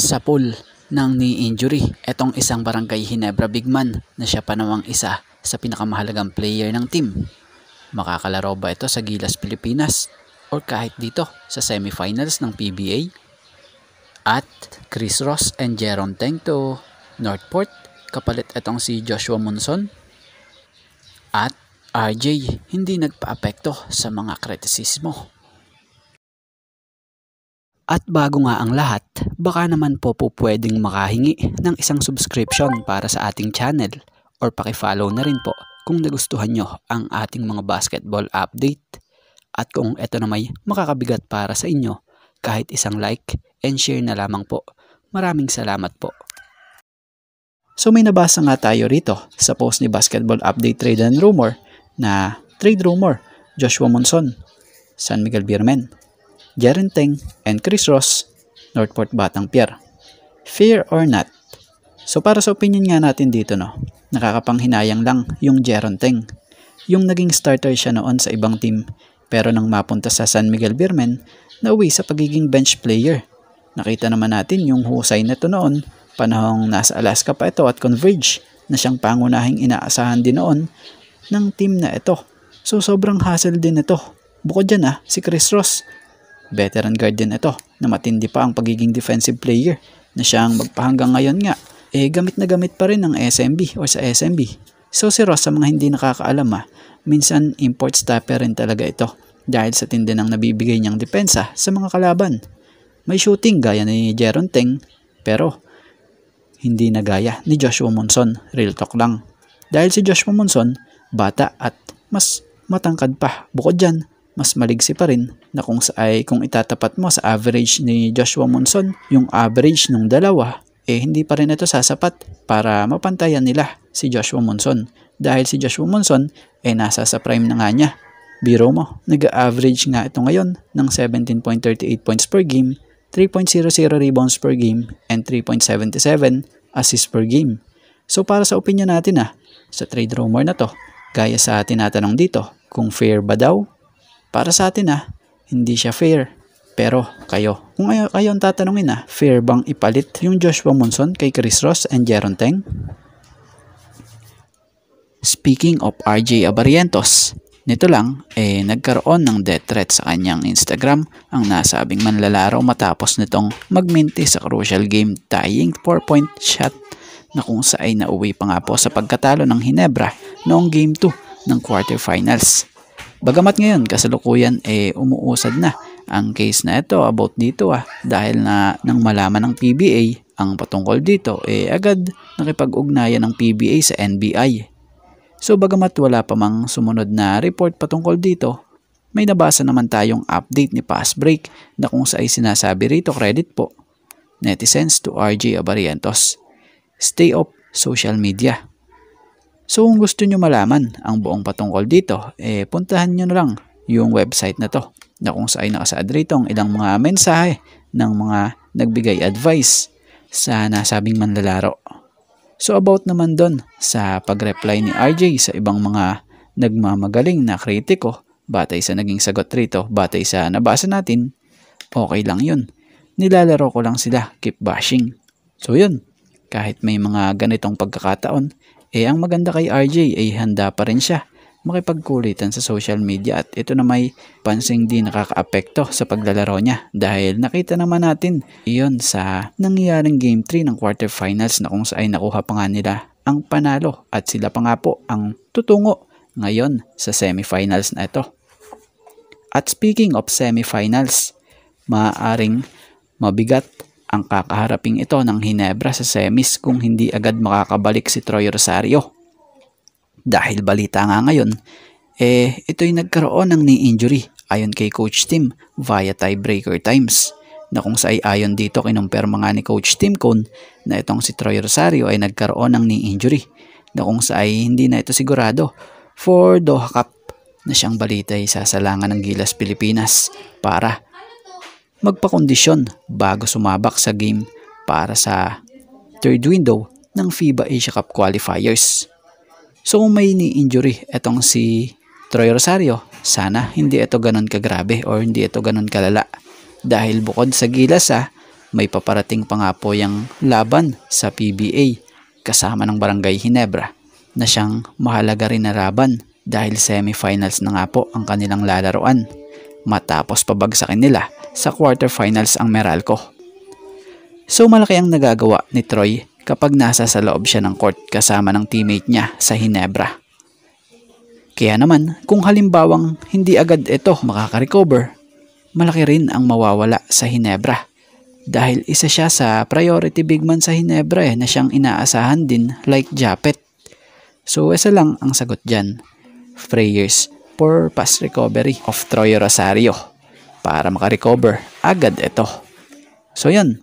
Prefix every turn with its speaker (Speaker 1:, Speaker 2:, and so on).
Speaker 1: sa pool ng knee injury. Etong isang Barangay Ginebra bigman na siya pa namang isa sa pinakamahalagang player ng team. Makakalaro ba ito sa Gilas Pilipinas or kahit dito sa semifinals ng PBA? At Chris Ross and Jeron Teng to Northport, kapalit itong si Joshua Monson. At RJ hindi nagpa-apekto sa mga kritisismo. At bago nga ang lahat, baka naman po pwedeng makahingi ng isang subscription para sa ating channel or paki-follow na rin po kung nagustuhan nyo ang ating mga basketball update. At kung ito na may makakabigat para sa inyo, kahit isang like and share na lamang po. Maraming salamat po. So may nabasa nga tayo rito sa post ni Basketball Update Trade and Rumor na trade rumor, Joshua Monson, San Miguel Beermen, Jeron Teng and Chris Ross, Northport Batang Pier. Fair or not? So para sa opinion nga natin dito, nakakapanghinayang lang yung Jeron Teng. Yung naging starter siya noon sa ibang team, pero nang mapunta sa San Miguel Beermen, nauwi sa pagiging bench player. Nakita naman natin yung husay na ito noon, panahong nasa Alaska pa ito at Converge, na siyang pangunahing inaasahan din noon ng team na ito. So sobrang hassle din ito. Bukod dyan si Chris Ross, veteran guard din ito na matindi pa ang pagiging defensive player na siyang magpahanggang ngayon nga gamit na gamit pa rin ng SMB or sa SMB. So si Ross, sa mga hindi nakakaalam minsan import stopper rin talaga ito dahil sa tindi ng nabibigay niyang depensa sa mga kalaban. May shooting gaya ni Jeron Teng pero hindi na gaya ni Joshua Monson. Real talk lang. Dahil si Joshua Monson bata at mas matangkad pa. Bukod dyan, mas maligsi pa rin na kung itatapat mo sa average ni Joshua Monson, yung average ng dalawa, hindi pa rin ito sasapat para mapantayan nila si Joshua Monson. Dahil si Joshua Monson nasa sa prime na nga niya. Biro mo, nag-average nga ito ngayon ng 17.38 points per game, 3.00 rebounds per game, and 3.77 assists per game. So para sa opinion natin sa trade rumor na to, gaya sa tinatanong dito, kung fair ba daw? Para sa atin hindi siya fair. Pero kayo, kung kayo ang tatanungin fair bang ipalit yung Joshua Monson kay Chris Ross and Jeron Teng? Speaking of RJ Abarientos, nito lang nagkaroon ng death threat sa kanyang Instagram ang nasabing manlalaro matapos nitong magminti sa crucial game tying 4-point shot na kung saan nauwi pa nga po sa pagkatalo ng Ginebra noong game 2 ng quarterfinals. Bagamat ngayon kasalukuyan umuusad na ang case na ito about dito dahil na nang malaman ng PBA ang patungkol dito agad nakipag-ugnayan ng PBA sa NBI. So bagamat wala pa mang sumunod na report patungkol dito, may nabasa naman tayong update ni Fast Break na kung saan sinasabi rito, credit po, netizens to RJ Abarientos, stay off social media. So kung gusto nyo malaman ang buong patungkol dito, puntahan nyo na lang yung website na to na kung saan nakasaad rito ang ilang mga mensahe ng mga nagbigay advice sa nasabing manlalaro. So about naman doon sa pag-reply ni RJ sa ibang mga nagmamagaling na kritiko, batay sa naging sagot rito, batay sa nabasa natin, okay lang yun. Nilalaro ko lang sila, keep bashing. So yun, kahit may mga ganitong pagkakataon, ang maganda kay RJ handa pa rin siya makipagkulitan sa social media at ito na may pansing di nakakaapekto sa paglalaro niya dahil nakita naman natin iyon sa nangyayaring game 3 ng quarterfinals na kung saan nakuha pa nga nila ang panalo at sila pa nga po ang tutungo ngayon sa semifinals na ito. At speaking of semifinals, maaaring mabigat ang kakaharaping ito ng Ginebra sa semis kung hindi agad makakabalik si Troy Rosario. Dahil balita nga ngayon, ito'y nagkaroon ng knee injury ayon kay Coach Tim via tiebreaker times. Na kung sa ayon dito kinumpirma nga ni Coach Tim Cone na itong si Troy Rosario ay nagkaroon ng knee injury. Na kung sa hindi na ito sigurado for Doha Cup na siyang balita ay sasalangan ng Gilas Pilipinas para magpakondisyon bago sumabak sa game para sa third window ng FIBA Asia Cup qualifiers. So kung may knee injury etong si Troy Rosario, sana hindi ito ganun kagrabe or hindi ito ganun kalala. Dahil bukod sa Gilas may paparating pa nga po yung laban sa PBA kasama ng Barangay Ginebra na siyang mahalaga rin na laban dahil semifinals na nga po ang kanilang lalaruan matapos pabagsakin nila sa quarterfinals ang Meralco. So malaki ang nagagawa ni Troy kapag nasa sa loob siya ng court kasama ng teammate niya sa Ginebra. Kaya naman kung halimbawang hindi agad ito makaka-recover, malaki rin ang mawawala sa Ginebra dahil isa siya sa priority big man sa Ginebra na siyang inaasahan din like Japet. So isa lang ang sagot dyan, prayers for fast recovery of Troy Rosario para makarecover agad ito. So yan,